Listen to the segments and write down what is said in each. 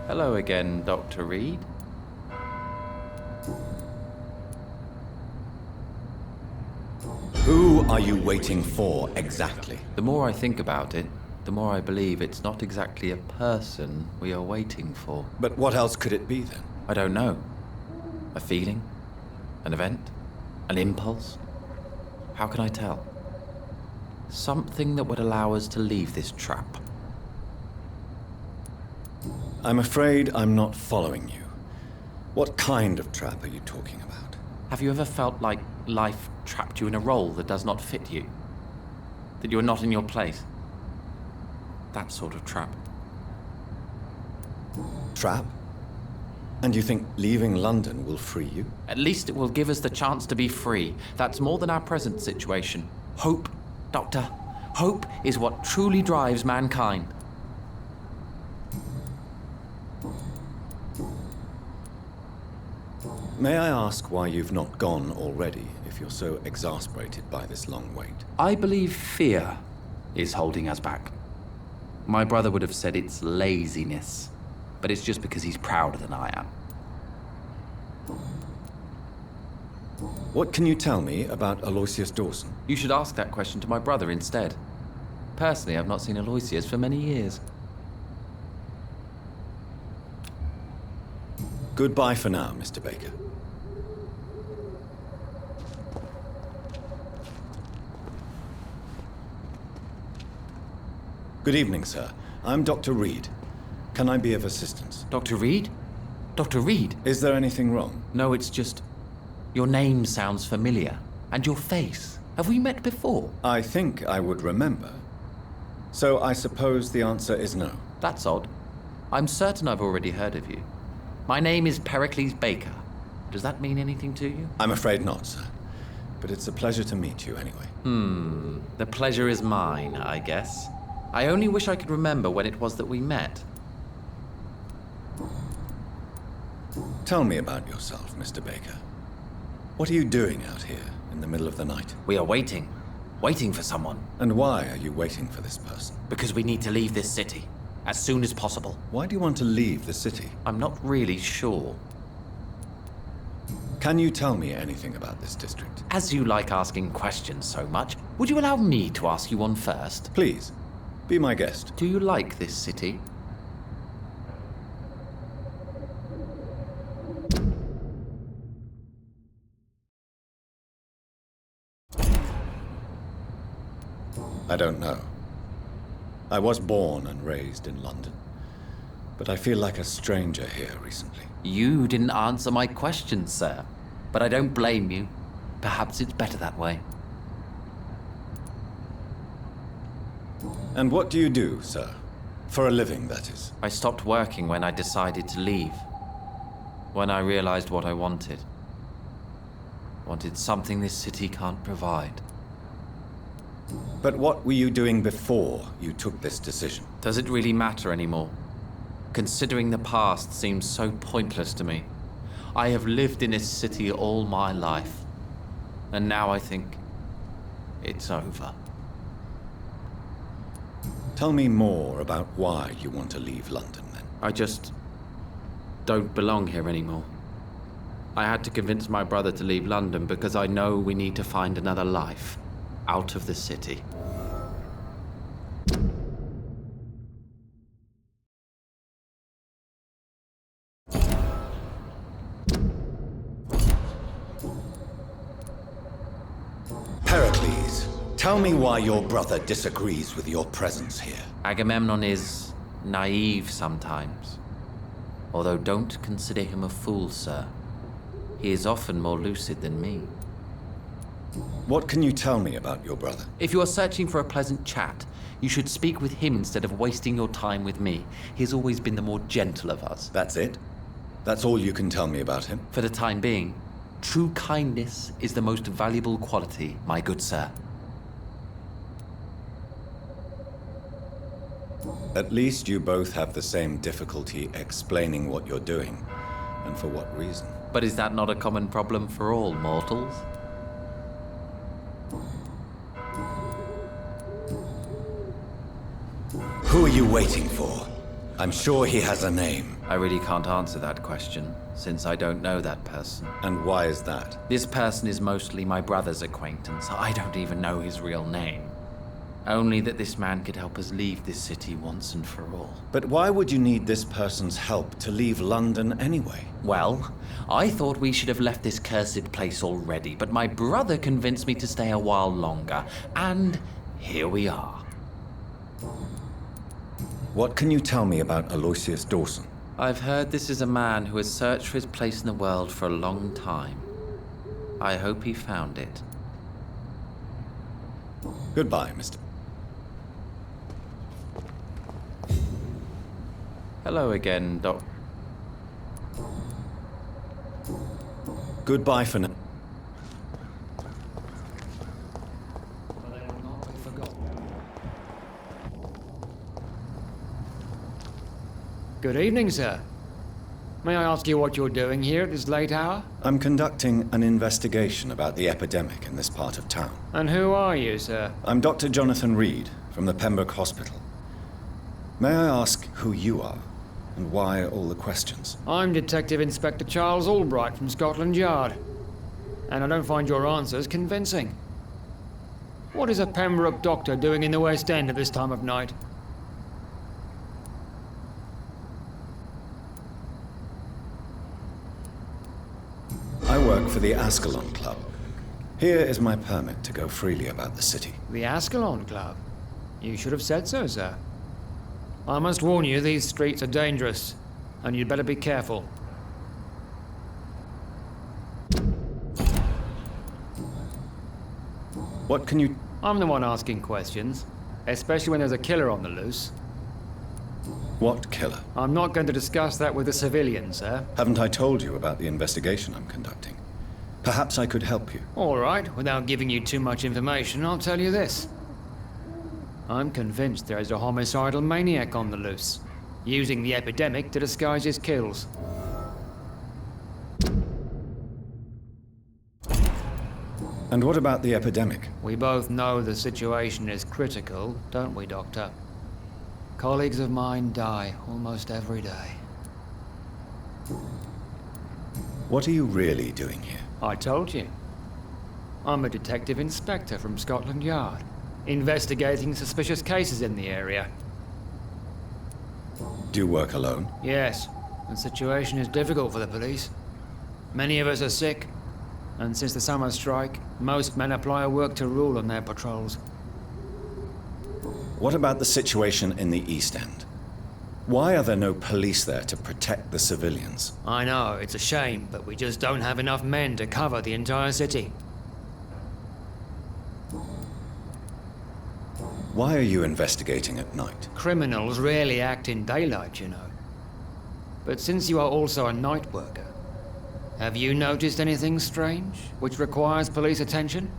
Hello again, Dr. Reed. Who are you waiting for, exactly? The more I think about it, the more I believe it's not exactly a person we are waiting for. But what else could it be, then? I don't know. A feeling? An event? An impulse? How can I tell? Something that would allow us to leave this trap. I'm afraid I'm not following you. What kind of trap are you talking about? Have you ever felt like life trapped you in a role that does not fit you? That you're not in your place? That sort of trap. Trap? And you think leaving London will free you? At least it will give us the chance to be free. That's more than our present situation. Hope, Doctor. Hope is what truly drives mankind. May I ask why you've not gone already, if you're so exasperated by this long wait? I believe fear is holding us back. My brother would have said it's laziness, but it's just because he's prouder than I am. What can you tell me about Aloysius Dawson? You should ask that question to my brother instead. Personally, I've not seen Aloysius for many years. Goodbye for now, Mr. Baker. Good evening, sir. I'm Dr. Reed. Can I be of assistance? Dr. Reed? Dr. Reed? Is there anything wrong? No, it's just... your name sounds familiar. And your face. Have we met before? I think I would remember. So I suppose the answer is no. That's odd. I'm certain I've already heard of you. My name is Pericles Baker. Does that mean anything to you? I'm afraid not, sir. But it's a pleasure to meet you anyway. The pleasure is mine, I guess. I only wish I could remember when it was that we met. Tell me about yourself, Mr. Baker. What are you doing out here in the middle of the night? We are waiting. Waiting for someone. And why are you waiting for this person? Because we need to leave this city. As soon as possible. Why do you want to leave the city? I'm not really sure. Can you tell me anything about this district? As you like asking questions so much, would you allow me to ask you one first? Please, be my guest. Do you like this city? I don't know. I was born and raised in London, but I feel like a stranger here recently. You didn't answer my question, sir. But I don't blame you. Perhaps it's better that way. And what do you do, sir? For a living, that is. I stopped working when I decided to leave. When I realized what I wanted. Wanted something this city can't provide. But what were you doing before you took this decision? Does it really matter anymore? Considering the past seems so pointless to me. I have lived in this city all my life. And now I think it's over. Tell me more about why you want to leave London, then. I just don't belong here anymore. I had to convince my brother to leave London because I know we need to find another life out of the city. Pericles, tell me why your brother disagrees with your presence here. Agamemnon is naive sometimes. Although don't consider him a fool, sir. He is often more lucid than me. What can you tell me about your brother? If you are searching for a pleasant chat, you should speak with him instead of wasting your time with me. He has always been the more gentle of us. That's it? That's all you can tell me about him? For the time being, true kindness is the most valuable quality, my good sir. At least you both have the same difficulty explaining what you're doing, and for what reason. But is that not a common problem for all mortals? Who are you waiting for? I'm sure he has a name. I really can't answer that question, since I don't know that person. And why is that? This person is mostly my brother's acquaintance. I don't even know his real name. Only that this man could help us leave this city once and for all. But why would you need this person's help to leave London anyway? Well, I thought we should have left this cursed place already, but my brother convinced me to stay a while longer, and here we are. What can you tell me about Aloysius Dawson? I've heard this is a man who has searched for his place in the world for a long time. I hope he found it. Goodbye, Mr. Hello again, Doc. Goodbye for now. Good evening, sir. May I ask you what you're doing here at this late hour? I'm conducting an investigation about the epidemic in this part of town. And who are you, sir? I'm Dr. Jonathan Reed from the Pembroke Hospital. May I ask who you are and why all the questions? I'm Detective Inspector Charles Albright from Scotland Yard. And I don't find your answers convincing. What is a Pembroke doctor doing in the West End at this time of night? I work for the Ascalon Club. Here is my permit to go freely about the city. The Ascalon Club? You should have said so, sir. I must warn you, these streets are dangerous, and you'd better be careful. What can you... I'm the one asking questions, especially when there's a killer on the loose. What killer? I'm not going to discuss that with the civilians, sir. Haven't I told you about the investigation I'm conducting? Perhaps I could help you. All right, without giving you too much information, I'll tell you this. I'm convinced there is a homicidal maniac on the loose, using the epidemic to disguise his kills. And what about the epidemic? We both know the situation is critical, don't we, Doctor? Colleagues of mine die almost every day. What are you really doing here? I told you. I'm a detective inspector from Scotland Yard, investigating suspicious cases in the area. Do you work alone? Yes, the situation is difficult for the police. Many of us are sick, and since the summer strike, most men apply a work to rule on their patrols. What about the situation in the East End? Why are there no police there to protect the civilians? I know, it's a shame, but we just don't have enough men to cover the entire city. Why are you investigating at night? Criminals rarely act in daylight, you know. But since you are also a night worker, have you noticed anything strange which requires police attention?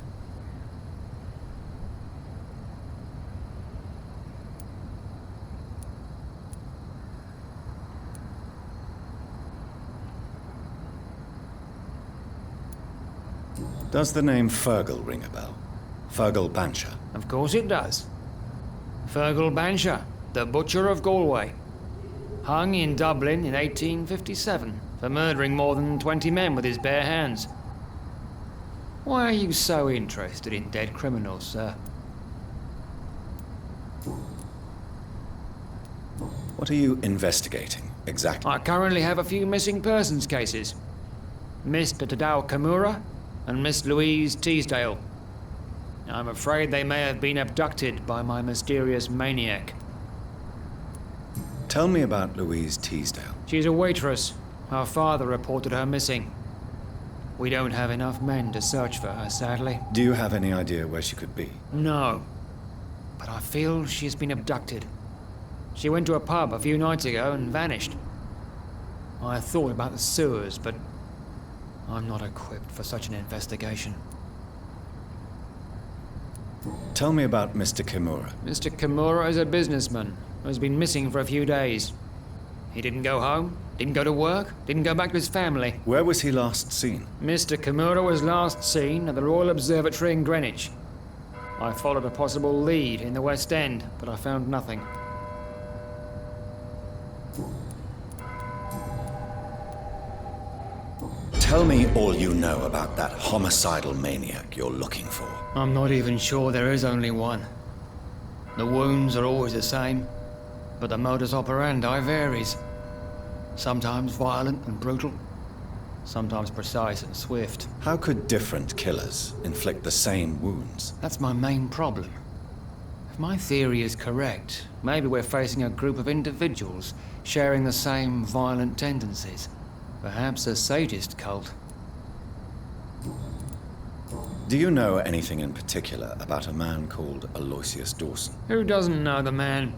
Does the name Fergal ring a bell? Fergal Bancher. Of course it does. Fergal Bancher, the Butcher of Galway. Hung in Dublin in 1857 for murdering more than 20 men with his bare hands. Why are you so interested in dead criminals, sir? What are you investigating, exactly? I currently have a few missing persons cases. Mr. Tadao Kimura and Miss Louise Teasdale. I'm afraid they may have been abducted by my mysterious maniac. Tell me about Louise Teasdale. She's a waitress. Her father reported her missing. We don't have enough men to search for her, sadly. Do you have any idea where she could be? No. But I feel she's been abducted. She went to a pub a few nights ago and vanished. I thought about the sewers, but I'm not equipped for such an investigation. Tell me about Mr. Kimura. Mr. Kimura is a businessman who has been missing for a few days. He didn't go home, didn't go to work, didn't go back to his family. Where was he last seen? Mr. Kimura was last seen at the Royal Observatory in Greenwich. I followed a possible lead in the West End, but I found nothing. Tell me all you know about that homicidal maniac you're looking for. I'm not even sure there is only one. The wounds are always the same, but the modus operandi varies. Sometimes violent and brutal, sometimes precise and swift. How could different killers inflict the same wounds? That's my main problem. If my theory is correct, maybe we're facing a group of individuals sharing the same violent tendencies. Perhaps a sadist cult. Do you know anything in particular about a man called Aloysius Dawson? Who doesn't know the man?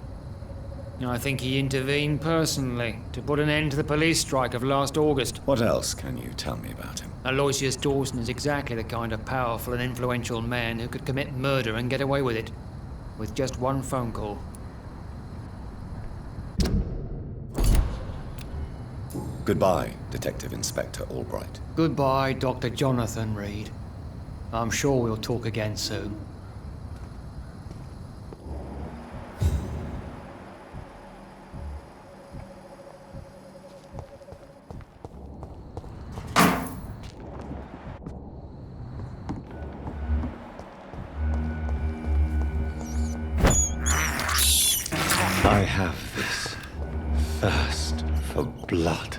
I think he intervened personally to put an end to the police strike of last August. What else can you tell me about him? Aloysius Dawson is exactly the kind of powerful and influential man who could commit murder and get away with it, with just one phone call. Goodbye, Detective Inspector Albright. Goodbye, Dr. Jonathan Reed. I'm sure we'll talk again soon. I have this thirst for blood.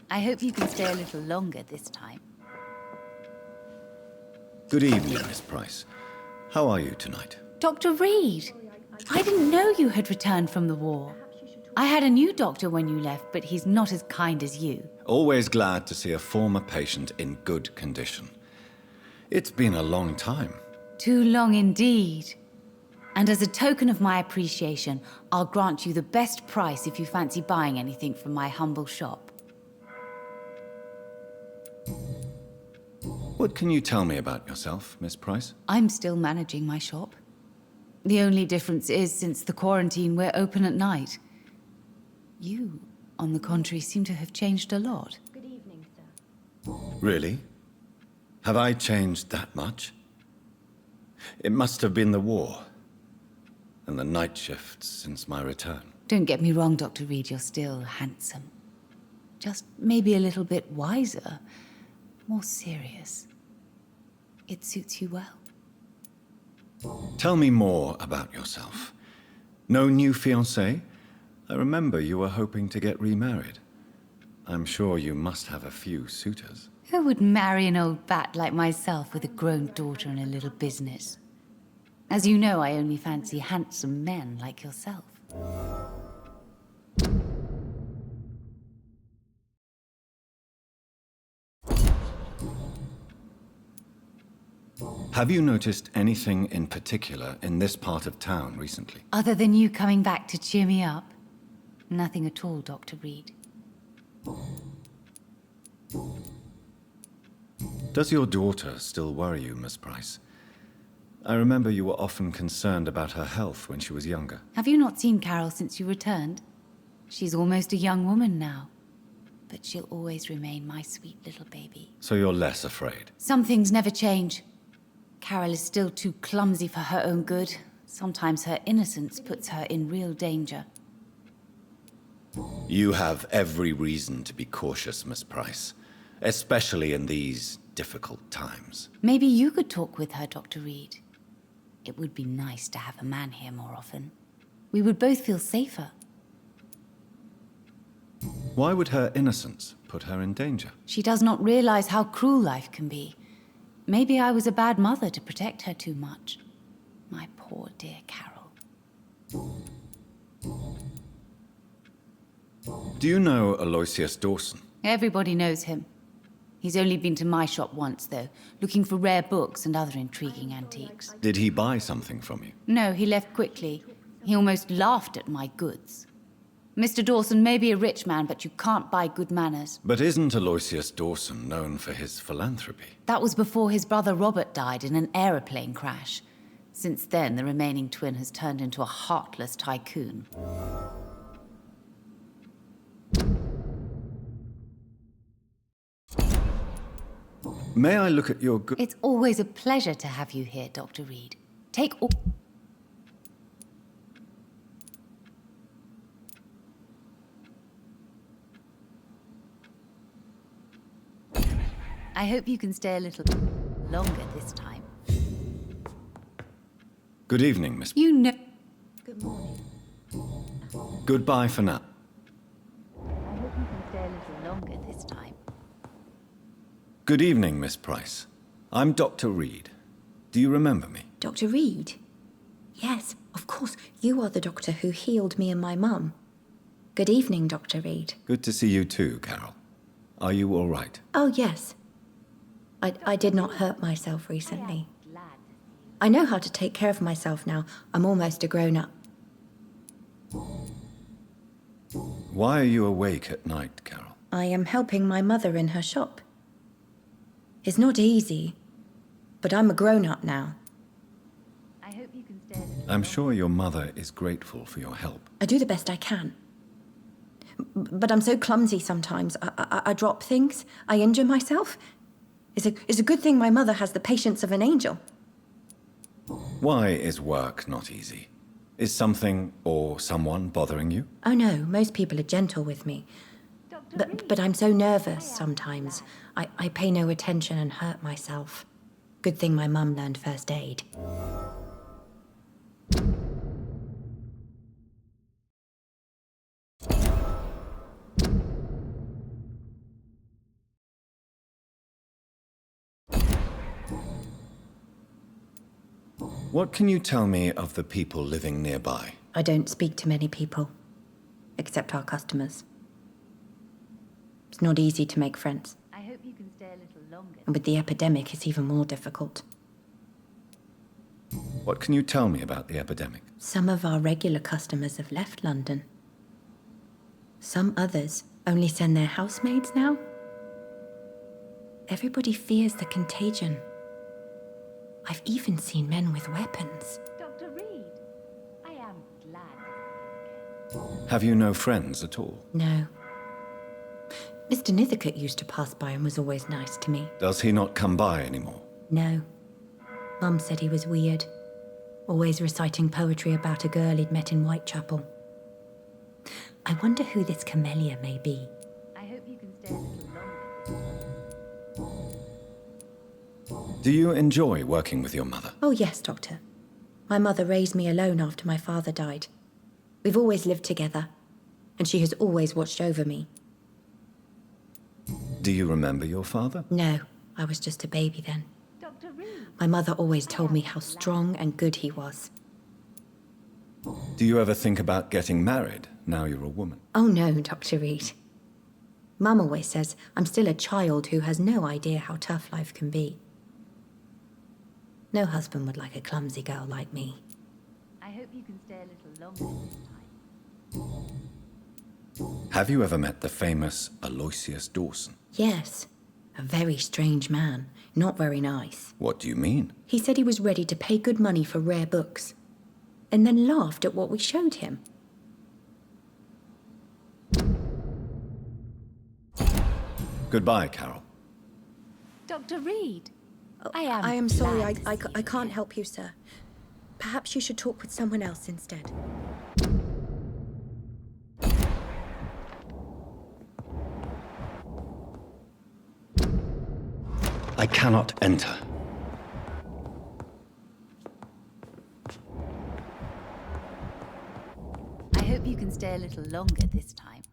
I hope you can stay a little longer this time. Good evening, Miss Price. How are you tonight? Dr. Reed! I didn't know you had returned from the war. I had a new doctor when you left, but he's not as kind as you. Always glad to see a former patient in good condition. It's been a long time. Too long indeed. And as a token of my appreciation, I'll grant you the best price if you fancy buying anything from my humble shop. What can you tell me about yourself, Miss Price? I'm still managing my shop. The only difference is, since the quarantine, we're open at night. You, on the contrary, seem to have changed a lot. Good evening, sir. Really? Have I changed that much? It must have been the war and the night shifts since my return. Don't get me wrong, Dr. Reed, you're still handsome. Just maybe a little bit wiser, more serious. It suits you well. Tell me more about yourself. No new fiancé? I remember you were hoping to get remarried. I'm sure you must have a few suitors. Who would marry an old bat like myself with a grown daughter and a little business? As you know, I only fancy handsome men like yourself. Have you noticed anything in particular in this part of town recently? Other than you coming back to cheer me up? Nothing at all, Dr. Reed. Does your daughter still worry you, Miss Price? I remember you were often concerned about her health when she was younger. Have you not seen Carol since you returned? She's almost a young woman now. But she'll always remain my sweet little baby. So you're less afraid? Some things never change. Carol is still too clumsy for her own good. Sometimes her innocence puts her in real danger. You have every reason to be cautious, Miss Price. Especially in these difficult times. Maybe you could talk with her, Dr. Reed. It would be nice to have a man here more often. We would both feel safer. Why would her innocence put her in danger? She does not realize how cruel life can be. Maybe I was a bad mother to protect her too much. My poor dear Carol. Do you know Aloysius Dawson? Everybody knows him. He's only been to my shop once, though, looking for rare books and other intriguing antiques. Did he buy something from you? No, he left quickly. He almost laughed at my goods. Mr. Dawson may be a rich man, but you can't buy good manners. But isn't Aloysius Dawson known for his philanthropy? That was before his brother Robert died in an aeroplane crash. Since then, the remaining twin has turned into a heartless tycoon. May I look at your It's always a pleasure to have you here, Dr. Reed. Take all... I hope you can stay a little longer this time. Good evening, Miss... You know... Good morning. Goodbye for now. I hope you can stay a little longer this time. Good evening, Miss Price. I'm Dr. Reed. Do you remember me? Dr. Reed? Yes, of course. You are the doctor who healed me and my mum. Good evening, Dr. Reed. Good to see you too, Carol. Are you all right? Oh, yes. I did not hurt myself recently. I know how to take care of myself now. I'm almost a grown-up. Why are you awake at night, Carol? I am helping my mother in her shop. It's not easy, but I'm a grown-up now. I hope you can stay a little... I'm sure your mother is grateful for your help. I do the best I can. But I'm so clumsy sometimes. I drop things. I injure myself. It's a good thing my mother has the patience of an angel. Why is work not easy? Is something or someone bothering you? Oh no, most people are gentle with me. But I'm so nervous sometimes. I pay no attention and hurt myself. Good thing my mum learned first aid. What can you tell me of the people living nearby? I don't speak to many people, except our customers. It's not easy to make friends. I hope you can stay a little longer. And with the epidemic, it's even more difficult. What can you tell me about the epidemic? Some of our regular customers have left London. Some others only send their housemaids now. Everybody fears the contagion. I've even seen men with weapons. Dr. Reed, I am glad. Have you no friends at all? No. Mr. Nithercote used to pass by and was always nice to me. Does he not come by anymore? No. Mum said he was weird. Always reciting poetry about a girl he'd met in Whitechapel. I wonder who this camellia may be. I hope you can stay a little longer. Do you enjoy working with your mother? Oh yes, Doctor. My mother raised me alone after my father died. We've always lived together, and she has always watched over me. Do you remember your father? No, I was just a baby then. Dr. Reed, My mother always told me how strong and good he was. Do you ever think about getting married now you're a woman? Oh no, Dr. Reed. Mum always says I'm still a child who has no idea how tough life can be. No husband would like a clumsy girl like me. I hope you can stay a little longer this time. Have you ever met the famous Aloysius Dawson? Yes, a very strange man, not very nice. What do you mean? He said he was ready to pay good money for rare books, and then laughed at what we showed him. Goodbye, Carol. Dr. Reed, I am sorry, I can't help you, sir. Perhaps you should talk with someone else instead. I cannot enter. I hope you can stay a little longer this time.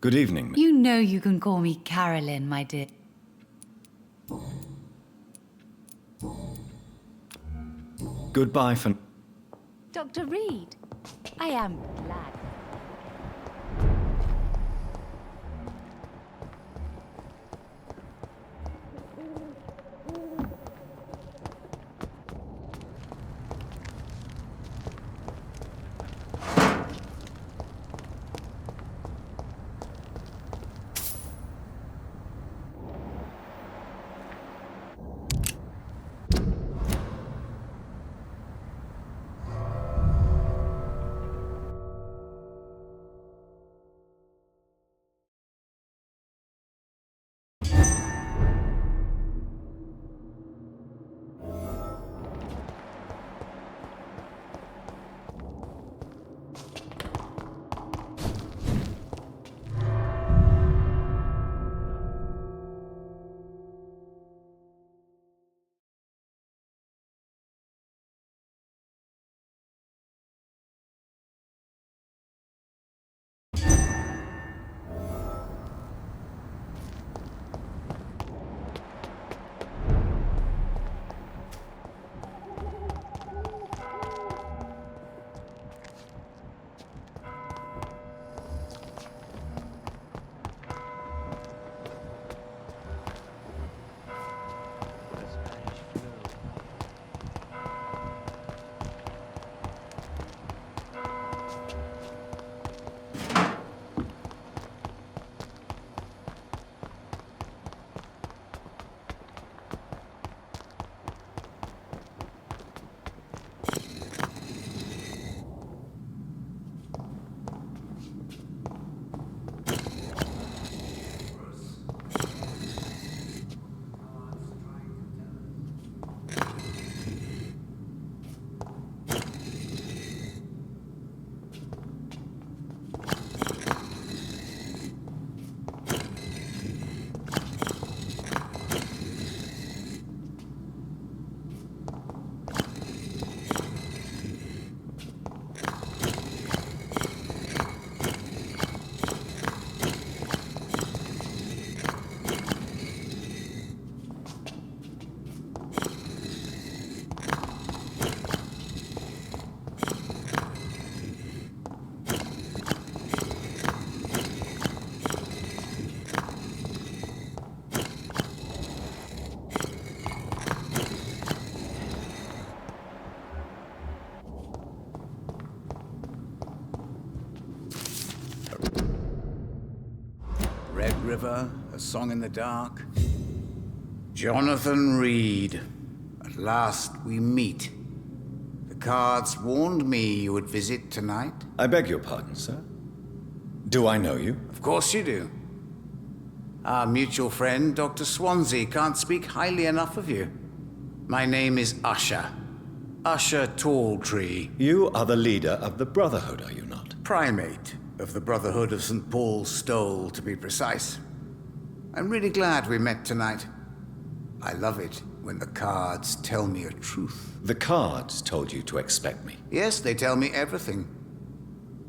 Good evening. You know you can call me Carolyn, my dear. Goodbye for... Dr. Reed, I am glad. river, a song in the dark. Jonathan Reed. At last we meet. The cards warned me you would visit tonight. I beg your pardon, sir. Do I know you? Of course you do. Our mutual friend, Dr. Swansea, can't speak highly enough of you. My name is Usher. Usher Talltree. You are the leader of the Brotherhood, are you not? Primate of the Brotherhood of St. Paul's Stole, to be precise. I'm really glad we met tonight. I love it when the cards tell me a truth. The cards told you to expect me. Yes, they tell me everything.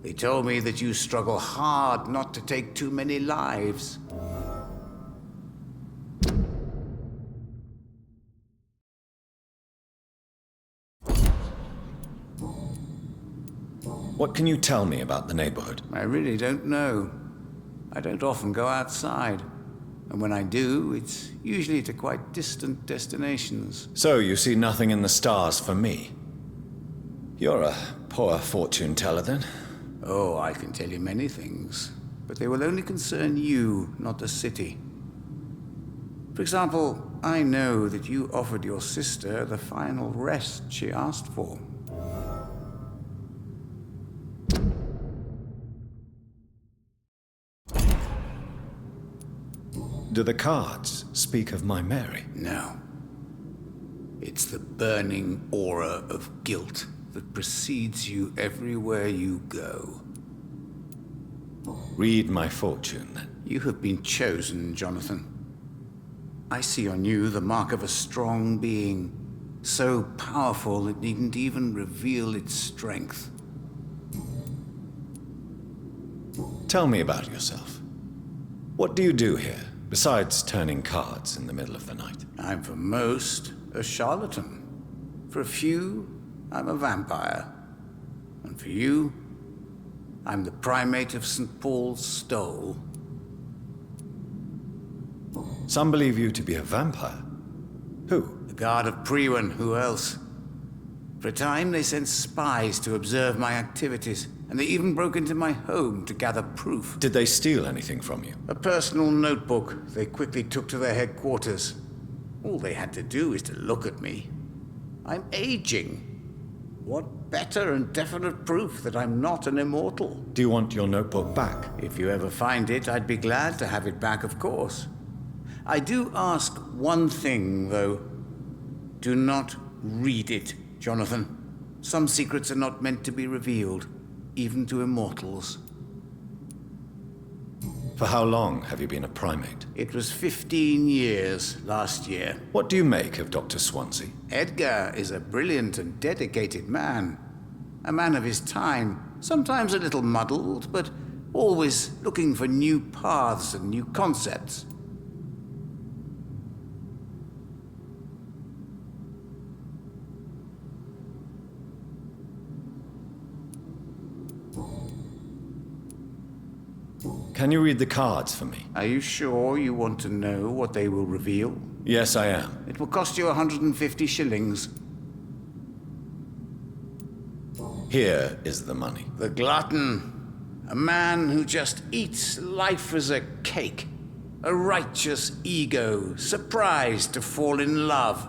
They told me that you struggle hard not to take too many lives. What can you tell me about the neighborhood? I really don't know. I don't often go outside. And when I do, it's usually to quite distant destinations. So you see nothing in the stars for me? You're a poor fortune teller, then? Oh, I can tell you many things, but they will only concern you, not the city. For example, I know that you offered your sister the final rest she asked for. Do the cards speak of my Mary? No. It's the burning aura of guilt that precedes you everywhere you go. Read my fortune, then. You have been chosen, Jonathan. I see on you the mark of a strong being, so powerful it needn't even reveal its strength. Tell me about yourself. What do you do here, besides turning cards in the middle of the night? I'm for most a charlatan. For a few, I'm a vampire. And for you, I'm the primate of St. Paul's Stole. Some believe you to be a vampire. Who? The guard of Priwen, who else? For a time, they sent spies to observe my activities, and they even broke into my home to gather proof. Did they steal anything from you? A personal notebook they quickly took to their headquarters. All they had to do is to look at me. I'm aging. What better and definite proof that I'm not an immortal? Do you want your notebook back? If you ever find it, I'd be glad to have it back, of course. I do ask one thing, though. Do not read it, Jonathan. Some secrets are not meant to be revealed, even to immortals. For how long have you been a primate? It was 15 years last year. What do you make of Dr. Swansea? Edgar is a brilliant and dedicated man. A man of his time, sometimes a little muddled, but always looking for new paths and new concepts. Can you read the cards for me? Are you sure you want to know what they will reveal? Yes, I am. It will cost you 150 shillings. Here is the money. The glutton. A man who just eats life as a cake. A righteous ego, surprised to fall in love.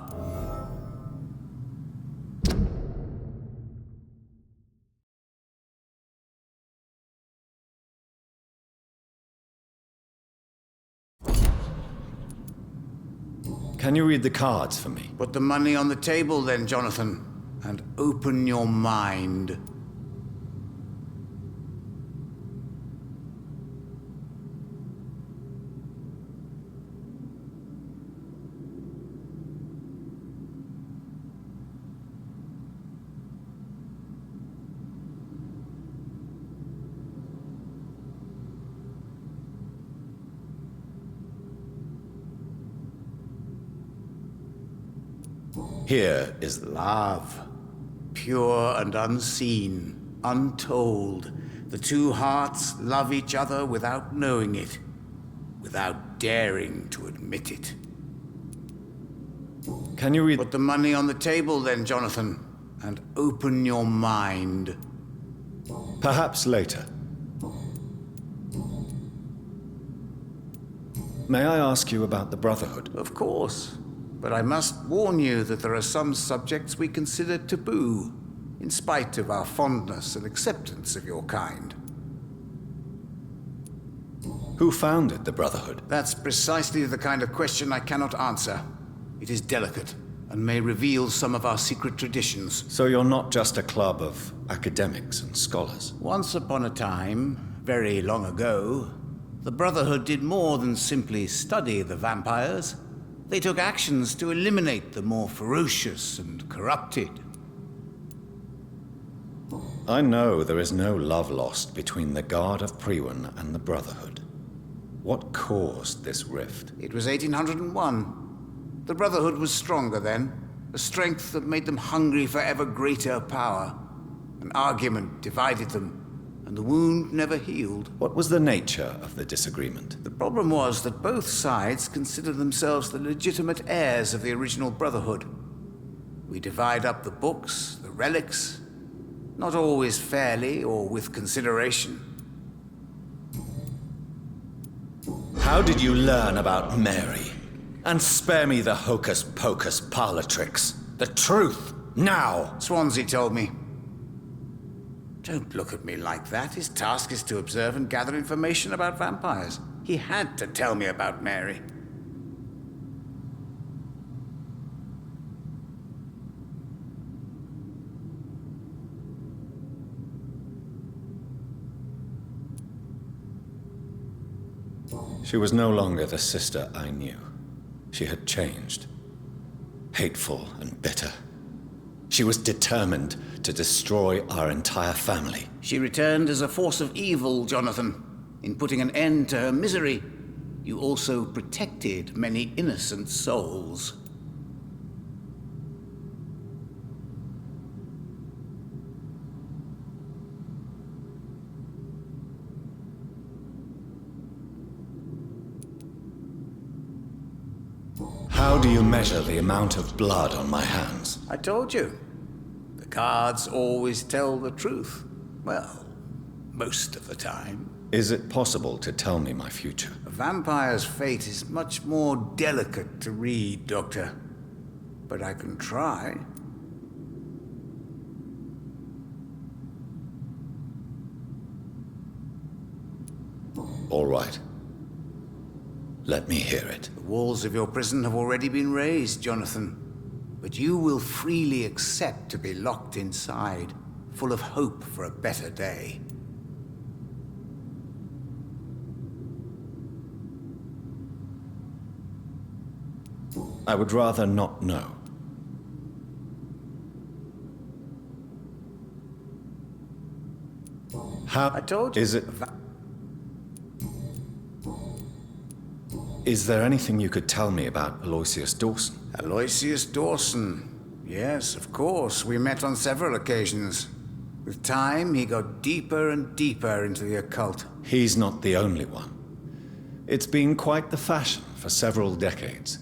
Can you read the cards for me? Put the money on the table then, Jonathan, and open your mind. Here is Love. Pure and unseen, untold. The two hearts love each other without knowing it, without daring to admit it. Can you read? Put the money on the table then, Jonathan, and open your mind. Perhaps later. May I ask you about the Brotherhood? Of course. But I must warn you that there are some subjects we consider taboo, in spite of our fondness and acceptance of your kind. Who founded the Brotherhood? That's precisely the kind of question I cannot answer. It is delicate, and may reveal some of our secret traditions. So you're not just a club of academics and scholars? Once upon a time, very long ago, the Brotherhood did more than simply study the vampires. They took actions to eliminate the more ferocious and corrupted. I know there is no love lost between the Guard of Priwen and the Brotherhood. What caused this rift? It was 1801. The Brotherhood was stronger then, a strength that made them hungry for ever greater power. An argument divided them, and the wound never healed. What was the nature of the disagreement? The problem was that both sides considered themselves the legitimate heirs of the original Brotherhood. We divide up the books, the relics, not always fairly or with consideration. How did you learn about Mary? And spare me the hocus-pocus parlor tricks. The truth, now! Swansea told me. Don't look at me like that. His task is to observe and gather information about vampires. He had to tell me about Mary. She was no longer the sister I knew. She had changed. Hateful and bitter. She was determined to destroy our entire family. She returned as a force of evil, Jonathan. In putting an end to her misery, you also protected many innocent souls. How do you measure the amount of blood on my hands? I told you. The cards always tell the truth. Well, most of the time. Is it possible to tell me my future? A vampire's fate is much more delicate to read, Doctor. But I can try. All right. Let me hear it. The walls of your prison have already been raised, Jonathan. But you will freely accept to be locked inside, full of hope for a better day. I would rather not know. How I told you. is it? Is there anything you could tell me about Aloysius Dawson? Aloysius Dawson. Yes, of course. We met on several occasions. With time, he got deeper and deeper into the occult. He's not the only one. It's been quite the fashion for several decades.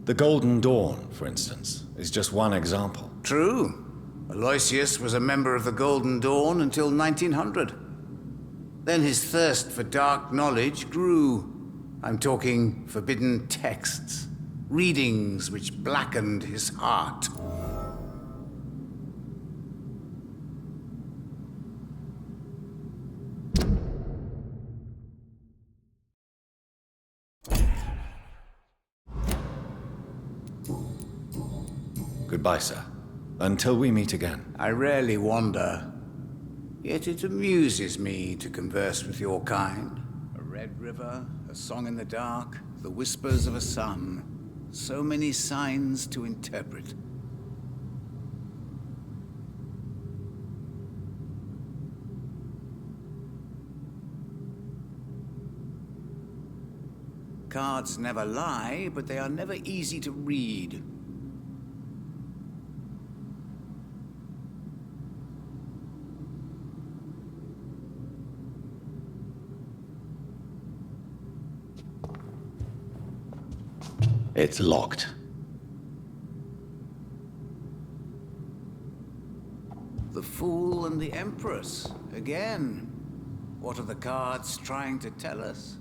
The Golden Dawn, for instance, is just one example. True. Aloysius was a member of the Golden Dawn until 1900. Then his thirst for dark knowledge grew. I'm talking forbidden texts, readings which blackened his heart. Goodbye, sir. Until we meet again. I rarely wander, yet it amuses me to converse with your kind. A red river, a song in the dark, the whispers of a sun. So many signs to interpret. Cards never lie, but they are never easy to read. It's locked. The Fool and the Empress, again. What are the cards trying to tell us?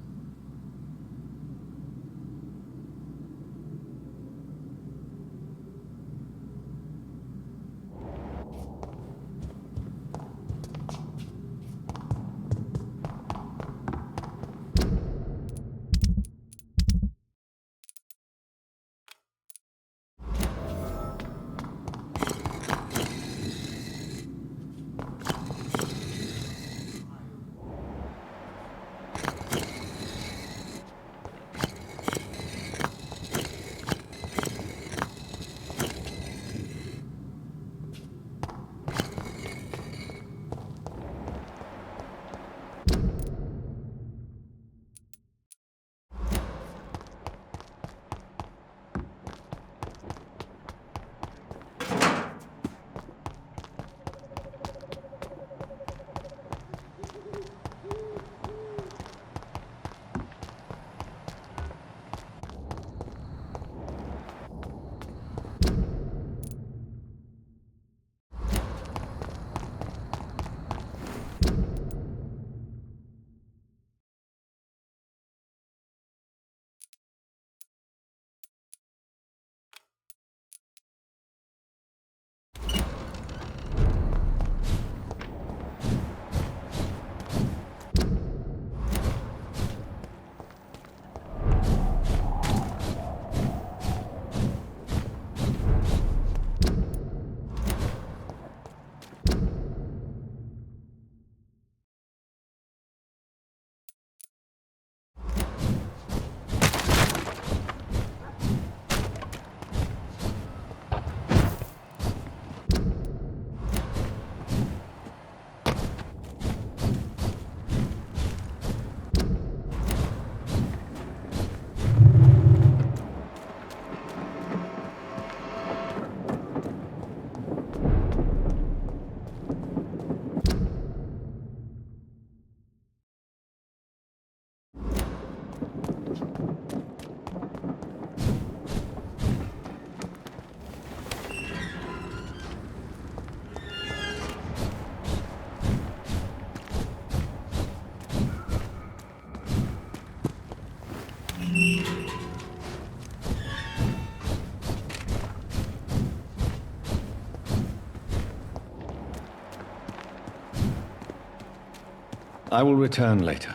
I will return later.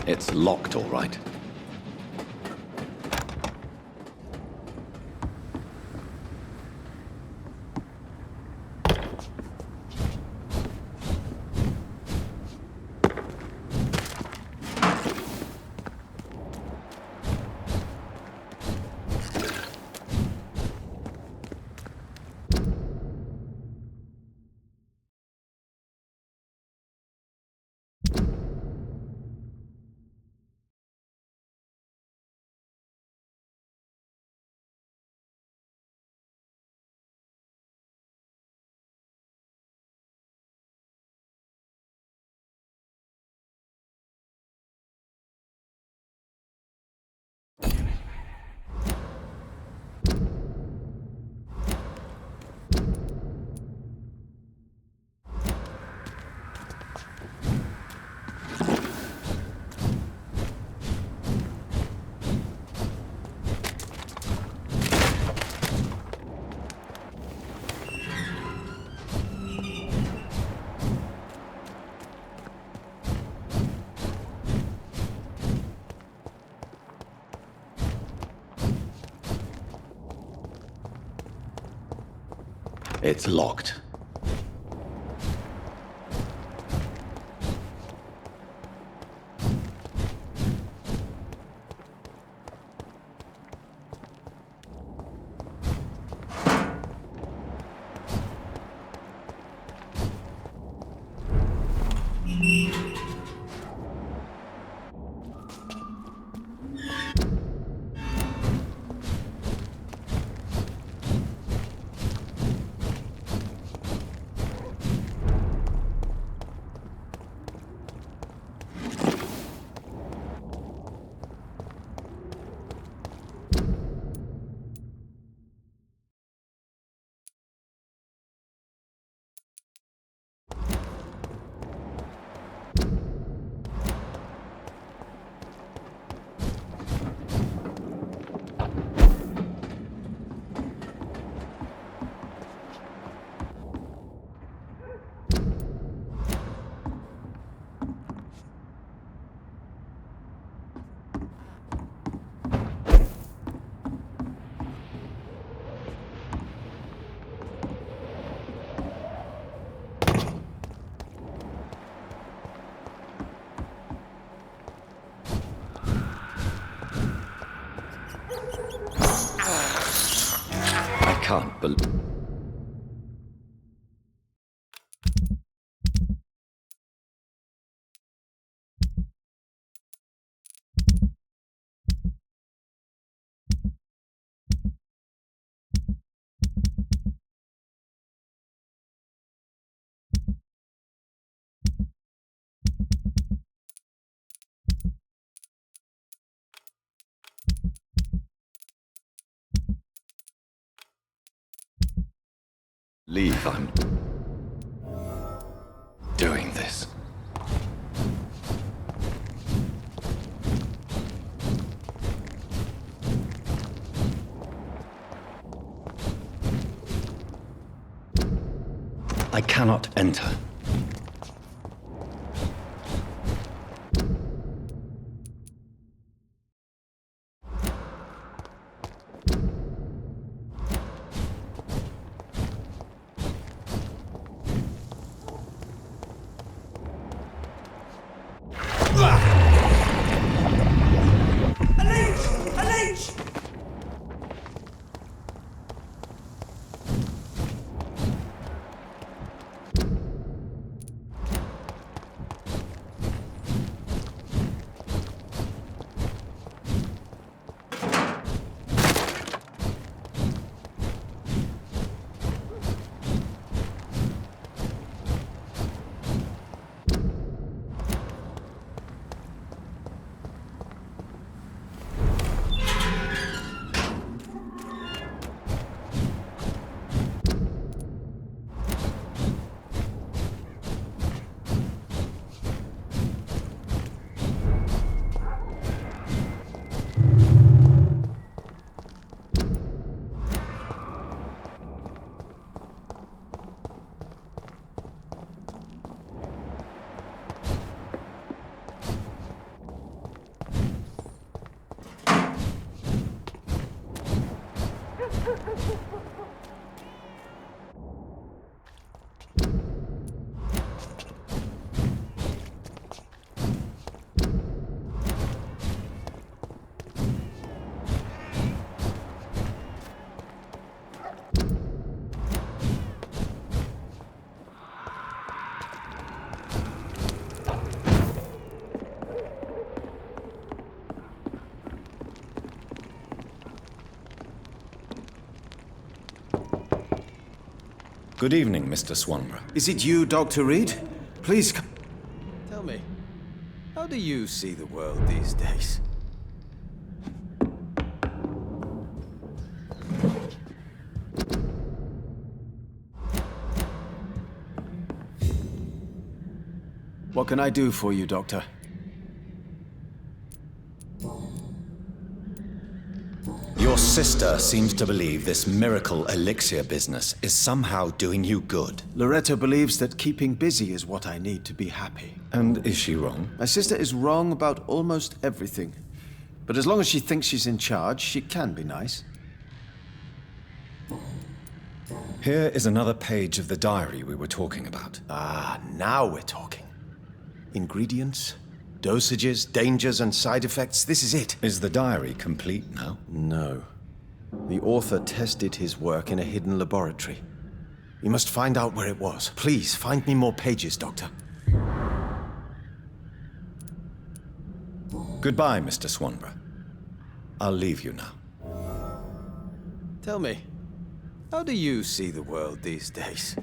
It's locked, all right. It's locked. I can't believe... Leave, I'm doing this. I cannot enter. Good evening, Mr. Swanborough. Is it you, Dr. Reed? Please come. Tell me, how do you see the world these days? What can I do for you, Doctor? Your sister seems to believe this miracle elixir business is somehow doing you good. Loretta believes that keeping busy is what I need to be happy. And is she wrong? My sister is wrong about almost everything. But as long as she thinks she's in charge, she can be nice. Here is another page of the diary we were talking about. Ah, now we're talking. Ingredients, dosages, dangers, and side effects. This is it. Is the diary complete now? No. The author tested his work in a hidden laboratory. We must find out where it was. Please, find me more pages, Doctor. Goodbye, Mr. Swanborough. I'll leave you now. Tell me, how do you see the world these days?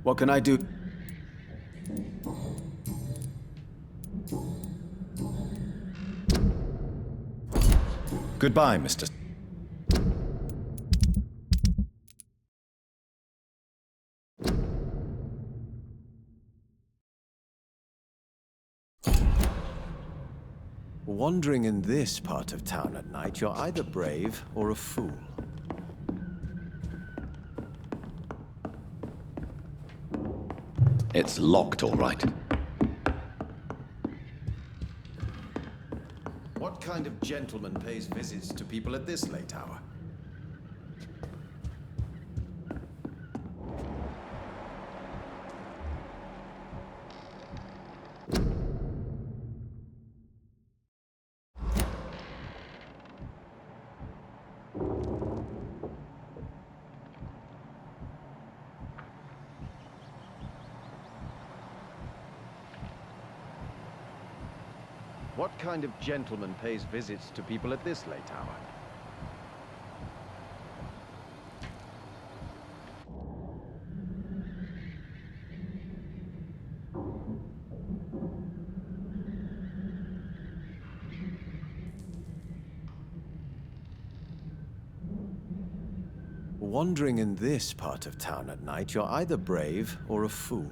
What can I do? Goodbye, Mr. Wandering in this part of town at night, you're either brave or a fool. It's locked, all right. What kind of gentleman pays visits to people at this late hour? What kind of gentleman pays visits to people at this late hour? Wandering in this part of town at night, you're either brave or a fool.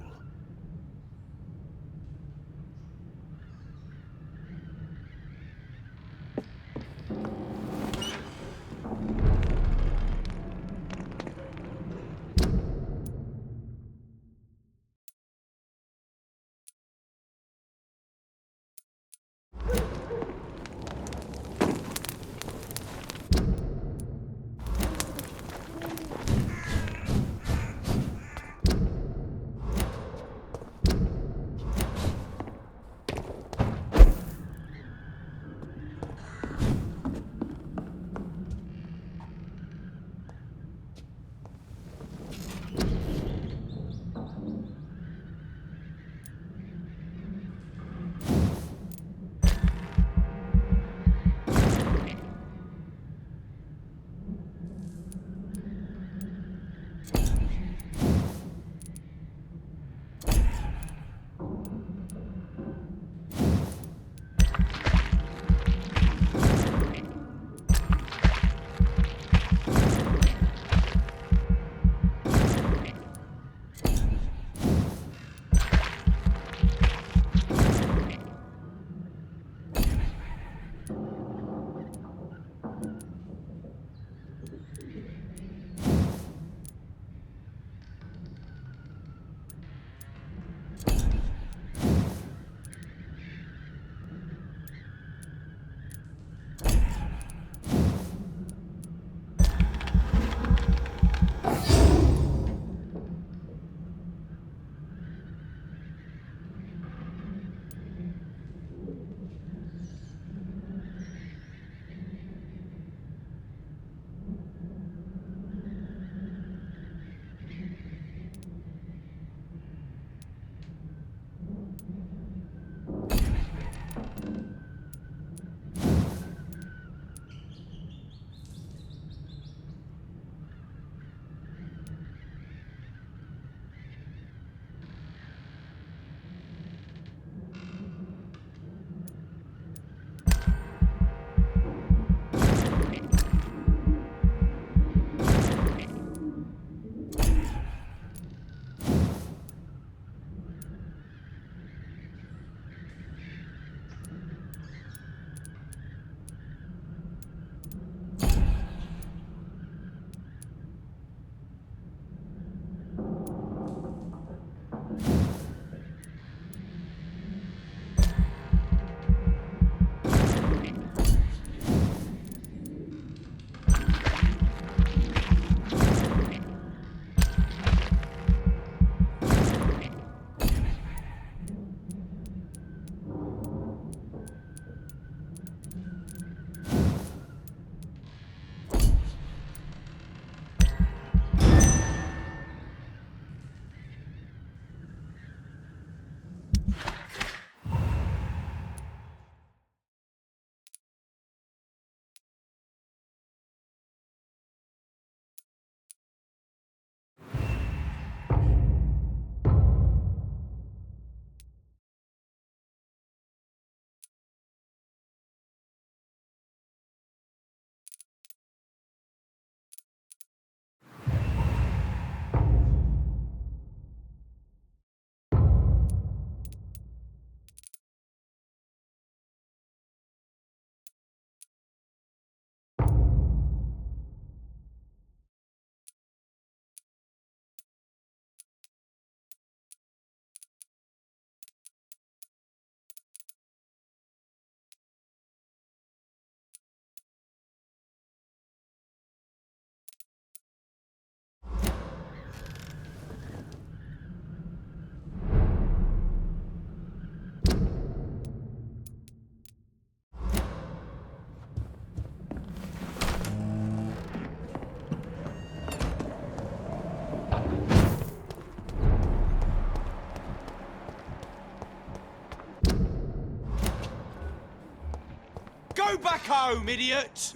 back home, idiot!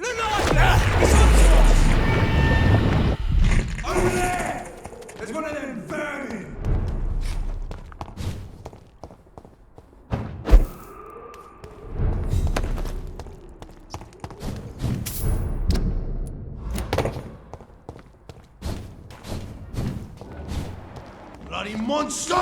Over there! There's one of them vermin! Bloody monster!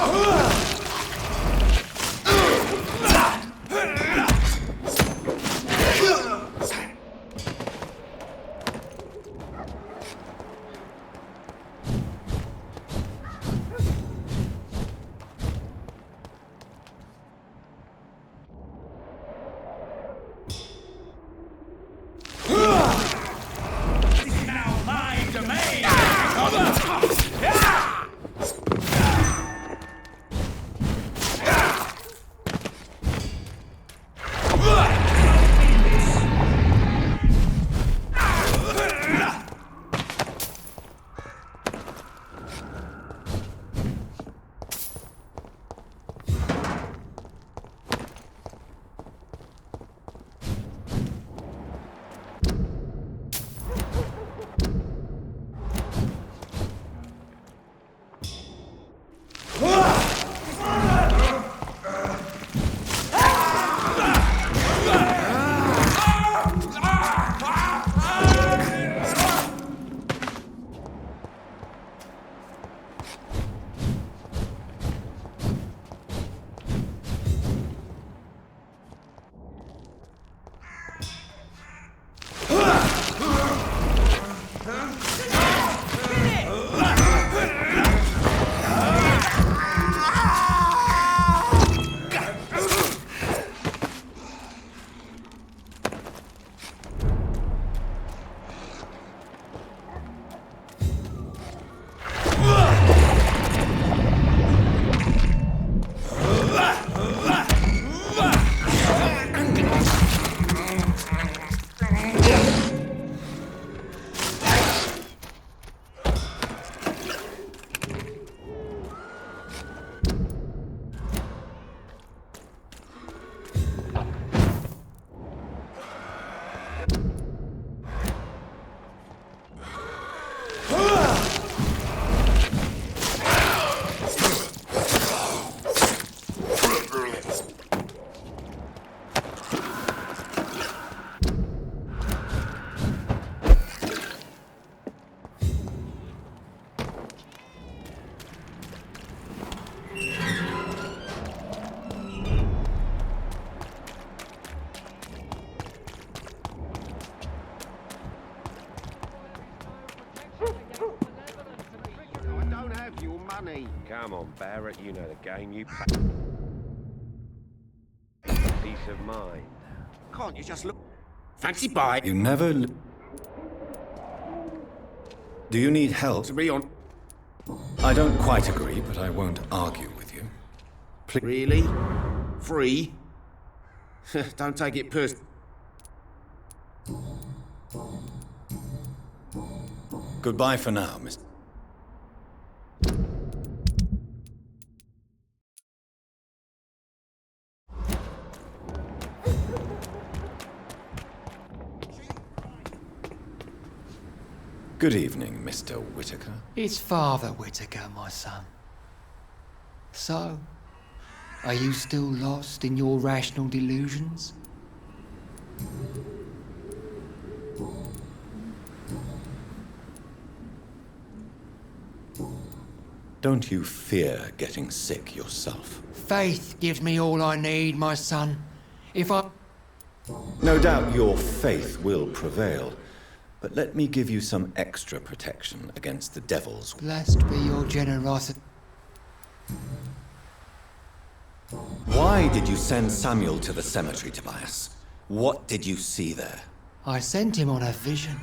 Come on, Barrett, you know the game. You play. Peace of mind. Can't you just look? Fancy buy. You never... Do you need help? To be on. I don't quite agree, but I won't argue with you. Really? Free? Don't take it personally. Goodbye for now, Mr. Good evening, Mr. Whitaker. It's Father Whitaker, my son. So, are you still lost in your rational delusions? Don't you fear getting sick yourself? Faith gives me all I need, my son. If I... No doubt your faith will prevail, but let me give you some extra protection against the devils. Blessed be your generosity. Why did you send Samuel to the cemetery, Tobias? What did you see there? I sent him on a vision.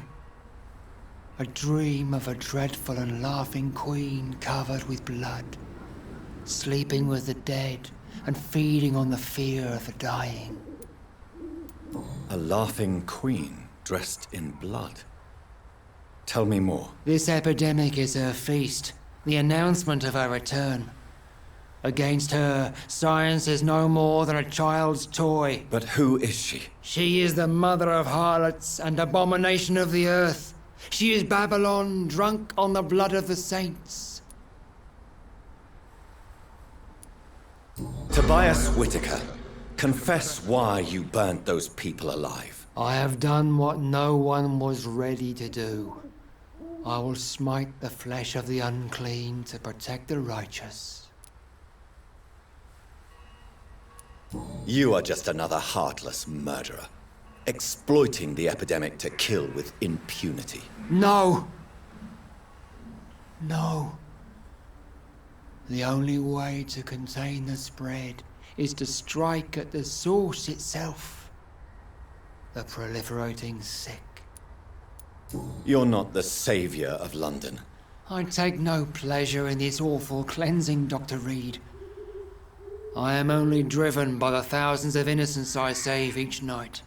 A dream of a dreadful and laughing queen covered with blood, sleeping with the dead and feeding on the fear of the dying. A laughing queen dressed in blood. Tell me more. This epidemic is her feast, the announcement of her return. Against her, science is no more than a child's toy. But who is she? She is the mother of harlots and abomination of the earth. She is Babylon, drunk on the blood of the saints. Tobias Whitaker, confess why you burnt those people alive. I have done what no one was ready to do. I will smite the flesh of the unclean to protect the righteous. You are just another heartless murderer, exploiting the epidemic to kill with impunity. No! No. The only way to contain the spread is to strike at the source itself. The proliferating sick. You're not the savior of London. I take no pleasure in this awful cleansing, Dr. Reed. I am only driven by the thousands of innocents I save each night.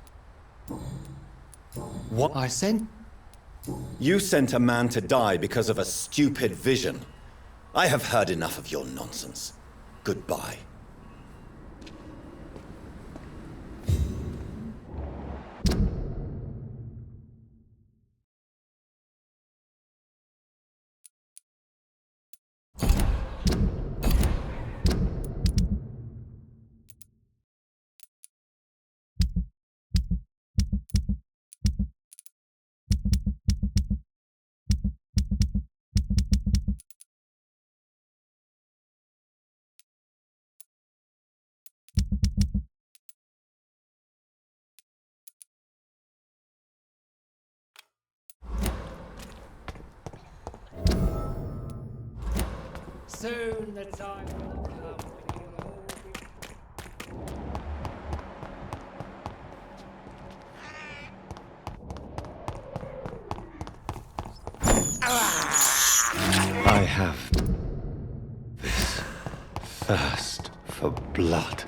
What? I sent... You sent a man to die because of a stupid vision. I have heard enough of your nonsense. Goodbye. Soon the time will come when you'll all be... I have this thirst for blood.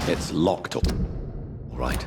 It's locked, all right.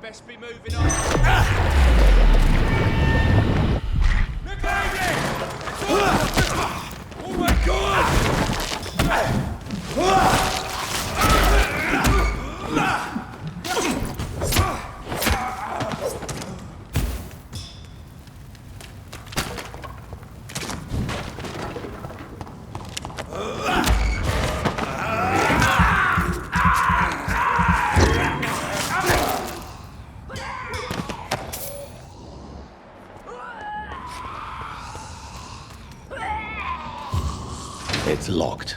Best be moving on. Look lady! Oh my god! It's locked.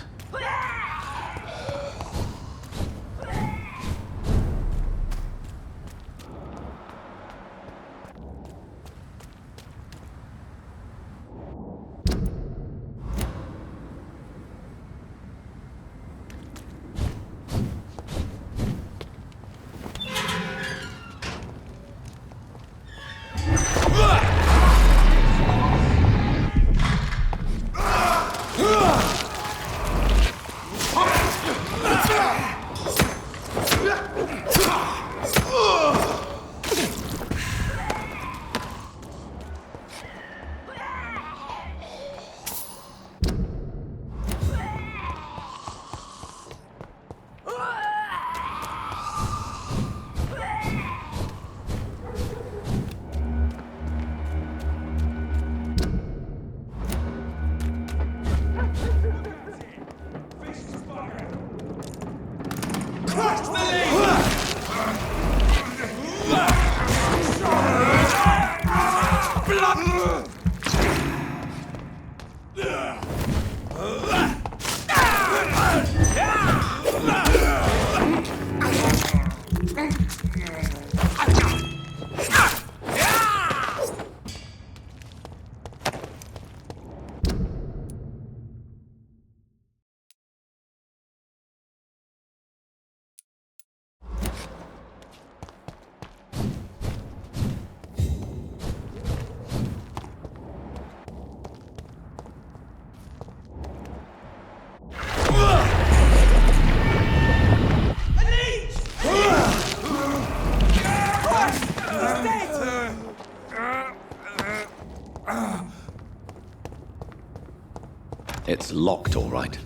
It's locked, all right.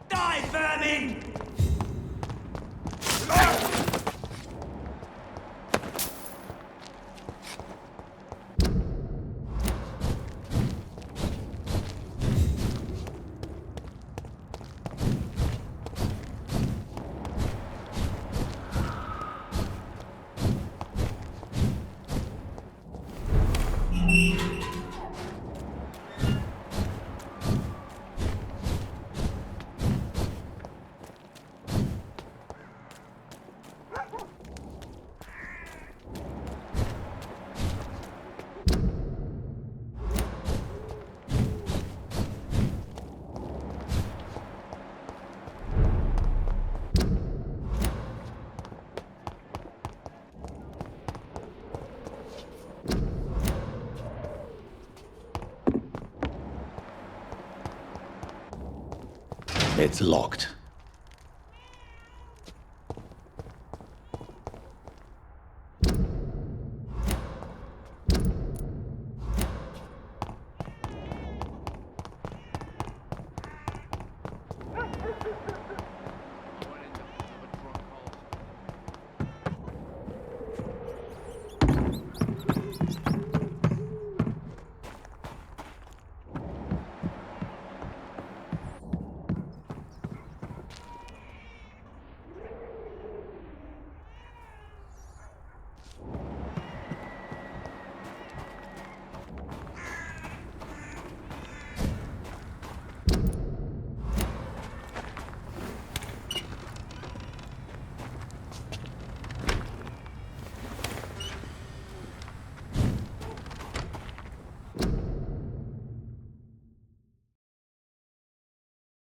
Die, vermin! It's locked.